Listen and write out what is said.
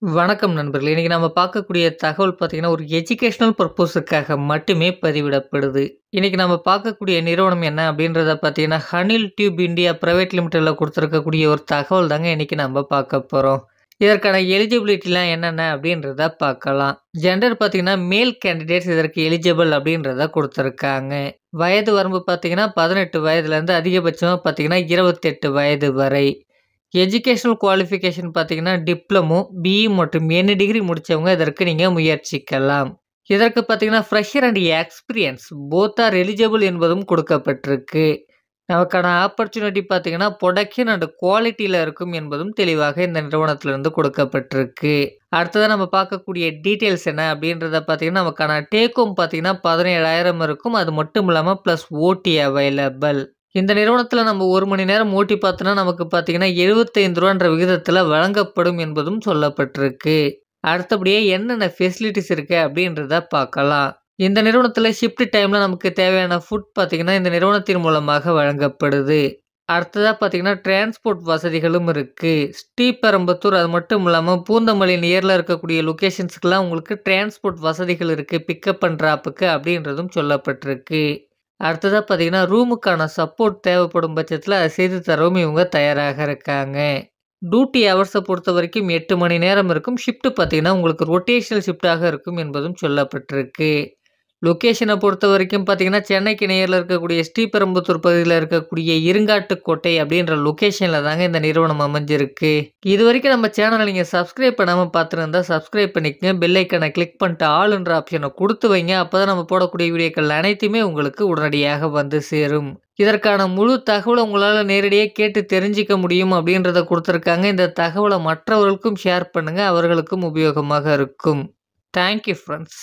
வணக்கம் நண்பர்களே! இன்னைக்கு நம்ம பார்க்கக்கூடிய தகவல் பார்த்தீங்கன்னா, ஒரு எஜுகேஷனல் பர்ப்போஸுக்காக மட்டுமே பதிவிடப்படுது. இன்னைக்கு நம்ம பார்க்கக்கூடிய நிறுவனம் என்ன அப்படின்றத பார்த்தீங்கன்னா, ஹனில் டியூப் இந்தியா பிரைவேட் லிமிடெட்ல குடுத்துருக்கக்கூடிய ஒரு தகவல் தாங்க இன்னைக்கு நம்ம பார்க்க போறோம். இதற்கான எலிஜிபிலிட்டிலாம் என்னென்ன அப்படின்றத பார்க்கலாம். ஜெண்டர் பார்த்தீங்கன்னா, மேல் கேண்டிடேட்ஸ் இதற்கு எலிஜிபிள் அப்படின்றத குடுத்துருக்காங்க. வயது வரம்பு பார்த்தீங்கன்னா, 18 வயதுலேருந்து அதிகபட்சமா பார்த்தீங்கன்னா, 28 வயது வரை. எஜுகேஷனல் குவாலிஃபிகேஷன் பார்த்தீங்கன்னா, டிப்ளமோ, பிஇ மற்றும் எனி டிகிரி முடிச்சவங்க இதற்கு நீங்க முயற்சிக்கலாம். இதற்கு பார்த்தீங்கன்னா, fresher and experience both are eligible என்பதும் கொடுக்கப்பட்டிருக்கு. நமக்கான ஆப்பர்ச்சுனிட்டி பார்த்தீங்கன்னா, புரொடக்ஷன் அண்ட் குவாலிட்டில இருக்கும் என்பதும் தெளிவாக இந்த நிறுவனத்திலிருந்து கொடுக்கப்பட்டிருக்கு. அடுத்ததா நம்ம பார்க்கக்கூடிய டீட்டெயில்ஸ் என்ன அப்படின்றத பார்த்தீங்கன்னா, நமக்கான டேக் ஹோம் பார்த்தீங்கன்னா 17,000 இருக்கும். அது மட்டும் இல்லாம பிளஸ் ஓடி அவைலபிள். இந்த நிறுவனத்தில நம்ம 1 மணி நேரம் ஓட்டி பார்த்தோம்னா, நமக்கு பார்த்தீங்கன்னா ரூ. 75ன்ற விகிதத்தில வழங்கப்படும் என்பதும் சொல்லப்பட்டிருக்கு. அடுத்தபடியா என்னென்ன ஃபெசிலிட்டீஸ் இருக்கு அப்படின்றத பார்க்கலாம். இந்த நிறுவனத்தில ஷிஃப்ட் டைம்ல நமக்கு தேவையான ஃபுட் பார்த்தீங்கன்னா, இந்த நிறுவனத்தின் மூலமாக வழங்கப்படுது. அடுத்ததா பார்த்தீங்கன்னா, டிரான்ஸ்போர்ட் வசதிகளும் இருக்கு. ஸ்ரீபெரும்புத்தூர் அது மட்டும் இல்லாம பூந்தமல்லி நியர்ல இருக்கக்கூடிய லொகேஷன்ஸ்க்குலாம் உங்களுக்கு டிரான்ஸ்போர்ட் வசதிகள் இருக்கு. பிக்கப் அண்ட் டிராப்புக்கு அப்படின்றதும் சொல்லப்பட்டிருக்கு. அடுத்ததா பார்த்தீங்கன்னா, ரூமுக்கான சப்போர்ட் தேவைப்படும் பட்சத்தில அத செய்து தரவும் இவங்க தயாராக இருக்காங்க. டியூட்டி ஹவர்ஸ பொறுத்தவரைக்கும் 8 மணி நேரம் இருக்கும். ஷிஃப்ட் பார்த்தீங்கன்னா, உங்களுக்கு ரொட்டேஷனல் ஷிஃப்ட்டாக இருக்கும் என்பதும் சொல்லப்பட்டிருக்கு. லொகேஷன பொறுத்தவரைக்கும் பார்த்தீங்கன்னா, சென்னைக்கு நியர்ல இருக்கக்கூடிய ஸ்ரீபெரும்புத்தூர் பகுதியில இருக்கக்கூடிய இருங்காட்டுக்கோட்டை அப்படின்ற லொகேஷன்ல தாங்க இந்த நிறுவனம் அமைஞ்சிருக்கு. இதுவரைக்கும் நம்ம சேனல நீங்க சப்ஸ்கிரைப் பண்ணாம பார்த்துருந்தா சப்ஸ்கிரைப் பண்ணிக்கங்க. பெல் ஐகான கிளிக் பண்ணிட்டு ஆல்ன்ற ஆப்ஷன குடுத்து வைங்க. அப்பதான் நம்ம போடக்கூடிய வீடியோக்கள் அனைத்துமே உங்களுக்கு உடனடியாக வந்து சேரும். இதற்கான முழு தகவல உங்களால நேரடியா கேட்டு தெரிஞ்சுக்க முடியும் அப்படின்றத குடுத்துருக்காங்க. இந்த தகவல மற்றவர்களுக்கும் ஷேர் பண்ணுங்க. அவர்களுக்கும் உபயோகமாக இருக்கும். Thank you friends.